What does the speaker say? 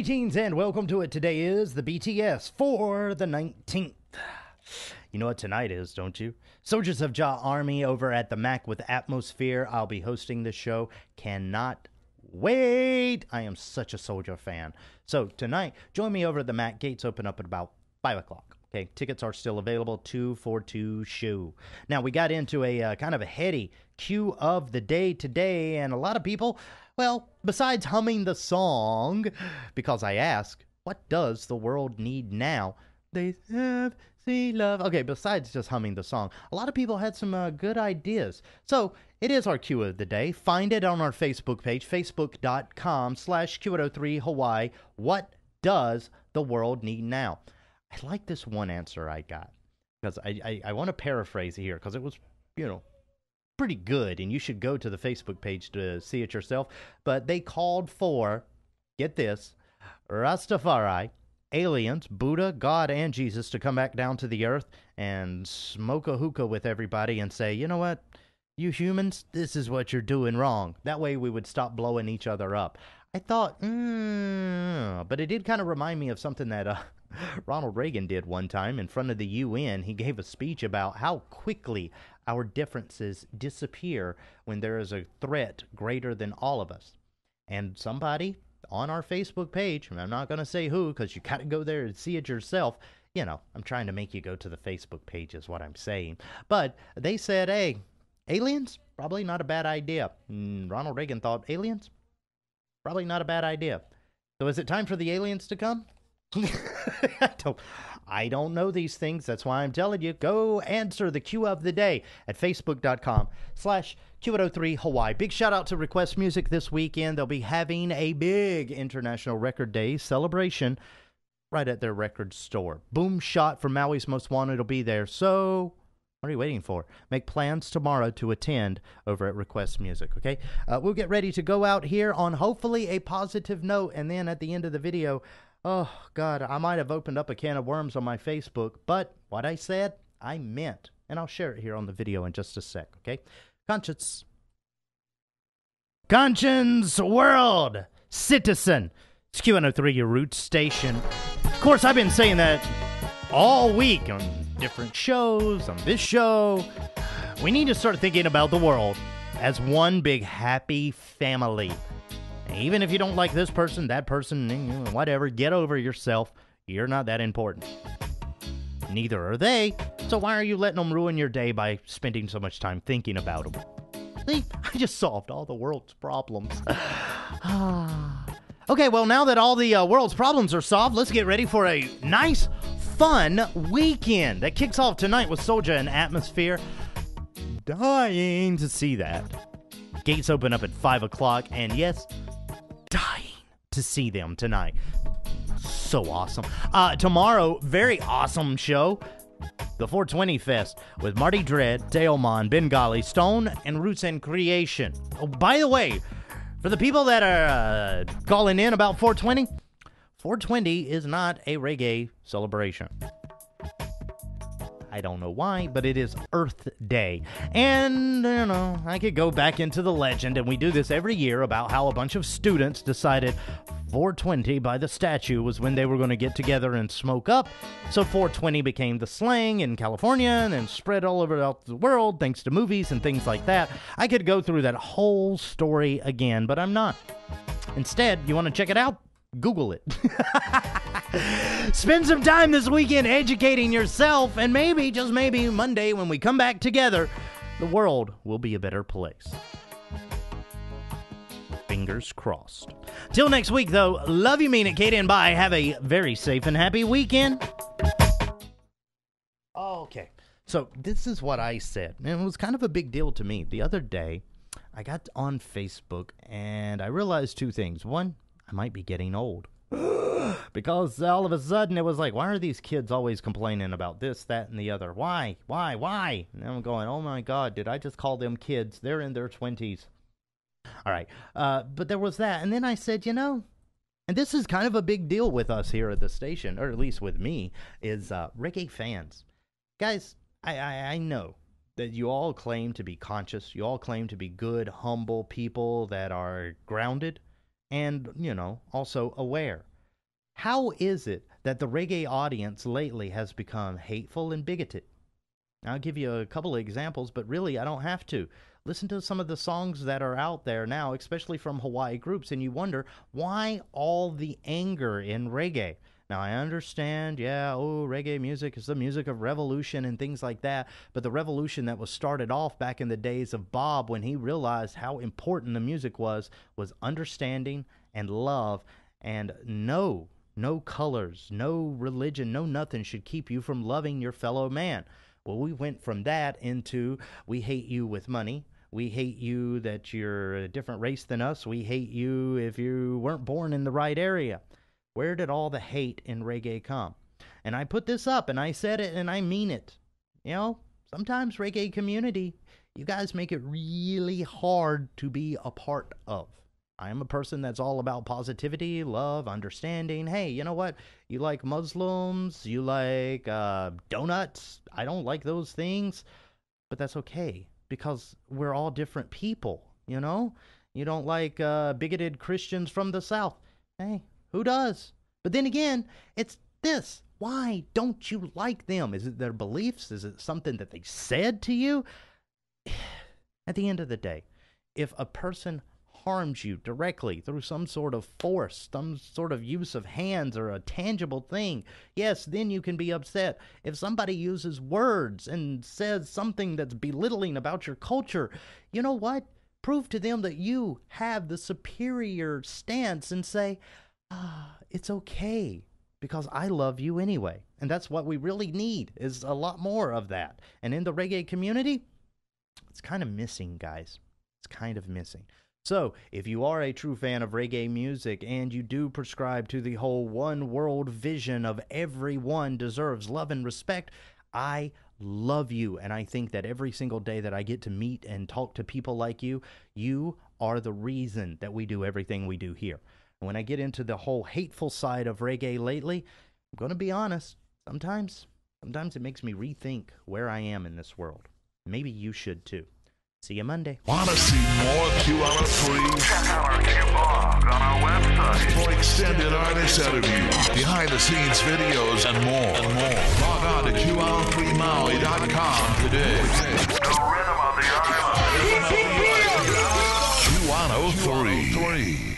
Greetings and welcome to it. Today is the BTS for the 19th. You know what tonight is, don't you? Soldiers of Jah Army over at the Mac with Atmosphere. I'll be hosting the show. Cannot wait. I am such a Soldier fan. So tonight, join me over at the Mac. Gates open up at about 5 o'clock. Okay, tickets are still available, 242 shoe. Now, we got into a kind of a heady Q of the day today, and a lot of people, well, besides humming the song, because I ask, what does the world need now? They have see love. Okay, besides just humming the song, a lot of people had some good ideas. So, it is our Q of the day. Find it on our Facebook page, facebook.com/Q103 Hawaii. What does the world need now? I like this one answer I got, because I want to paraphrase it here, because it was, pretty good, and you should go to the Facebook page to see it yourself. But they called for, get this, Rastafari, aliens, Buddha, God, and Jesus to come back down to the earth and smoke a hookah with everybody and say, you know what, you humans, this is what you're doing wrong. That way we would stop blowing each other up. I thought, but it did kind of remind me of something that Ronald Reagan did one time in front of the UN. He gave a speech about how quickly our differences disappear when there is a threat greater than all of us. And somebody on our Facebook page, and I'm not going to say who, because you got to go there and see it yourself. I'm trying to make you go to the Facebook page is what I'm saying. But they said, hey, aliens? Probably not a bad idea. Ronald Reagan thought, aliens? Probably not a bad idea. So is it time for the aliens to come? I don't know these things. That's why I'm telling you. Go answer the Q of the day at facebook.com/Q103 Hawaii. Big shout out to Request Music this weekend. They'll be having a big International Record Day celebration right at their record store. Boom Shot from Maui's Most Wanted will be there. So what are you waiting for? Make plans tomorrow to attend over at Request Music, okay? We'll get ready to go out here on hopefully a positive note, and then at the end of the video, oh, God, I might have opened up a can of worms on my Facebook, but what I said, I meant. And I'll share it here on the video in just a sec, okay? Conscience World Citizen. It's Q103, your root station. Of course, I've been saying that all week on different shows, on this show. We need to start thinking about the world as one big happy family. Even if you don't like this person, that person, whatever, get over yourself. You're not that important. Neither are they. So why are you letting them ruin your day by spending so much time thinking about them? See, I just solved all the world's problems. Okay, well, now that all the world's problems are solved, let's get ready for a nice, fun weekend that kicks off tonight with Soulja and Atmosphere. Dying to see that. Gates open up at 5 o'clock, and yes, dying to see them tonight. So awesome. Tomorrow, very awesome show. The 420 Fest with Marty Dredd, Teomon, Bengali, Stone, and Roots and Creation. Oh, by the way, for the people that are calling in about 420, 420 is not a reggae celebration. I don't know why, but it is Earth Day. And, I could go back into the legend, and we do this every year, about how a bunch of students decided 420 by the statue was when they were going to get together and smoke up. So 420 became the slang in California and then spread all over the world thanks to movies and things like that. I could go through that whole story again, but I'm not. Instead, you want to check it out? Google it. Spend some time this weekend educating yourself, and maybe, just maybe, Monday when we come back together, the world will be a better place. Fingers crossed. Till next week, though, love you, mean it, Kate, and bye. Have a very safe and happy weekend. Okay, so this is what I said, and it was kind of a big deal to me. The other day, I got on Facebook, and I realized two things. One, I might be getting old. Because all of a sudden it was like, why are these kids always complaining about this, that, and the other? Why? And I'm going, oh my God, did I just call them kids? They're in their 20s. All right. But there was that. And then I said, and this is kind of a big deal with us here at the station, or at least with me, is reggae fans. Guys, I know that you all claim to be conscious. You all claim to be good, humble people that are grounded and, also aware. How is it that the reggae audience lately has become hateful and bigoted? I'll give you a couple of examples, but really I don't have to. Listen to some of the songs that are out there now, especially from Hawaii groups, and you wonder, why all the anger in reggae? Now, I understand, reggae music is the music of revolution and things like that, but the revolution that was started off back in the days of Bob, when he realized how important the music was understanding and love, and no colors, no religion, no nothing should keep you from loving your fellow man. Well, we went from that into, we hate you with money. We hate you that you're a different race than us. We hate you if you weren't born in the right area. Where did all the hate in reggae come? And I put this up, and I said it, and I mean it. You know, sometimes reggae community, you guys make it really hard to be a part of. I am a person that's all about positivity, love, understanding. Hey, you know what? You like Muslims, you like donuts. I don't like those things, but that's okay because we're all different people, you know? You don't like bigoted Christians from the South. Hey, who does? But then again, it's this. Why don't you like them? Is it their beliefs? Is it something that they said to you? At the end of the day, if a person harms you directly through some sort of force, some sort of use of hands or a tangible thing, yes, then you can be upset. If somebody uses words and says something that's belittling about your culture, you know what? Prove to them that you have the superior stance and say, it's okay because I love you anyway. And that's what we really need, is a lot more of that. And in the reggae community, it's kind of missing, guys. It's kind of missing. So, if you are a true fan of reggae music and you do prescribe to the whole one world vision of everyone deserves love and respect, I love you. And I think that every single day that I get to meet and talk to people like you, you are the reason that we do everything we do here. And when I get into the whole hateful side of reggae lately, I'm going to be honest, sometimes it makes me rethink where I am in this world. Maybe you should too. See you Monday. Want to see more Q103? Check out our Q-blog on our website. For extended artist interviews, behind-the-scenes videos, and more. Log on to Q103Maui.com today. The rhythm of the island. Q103.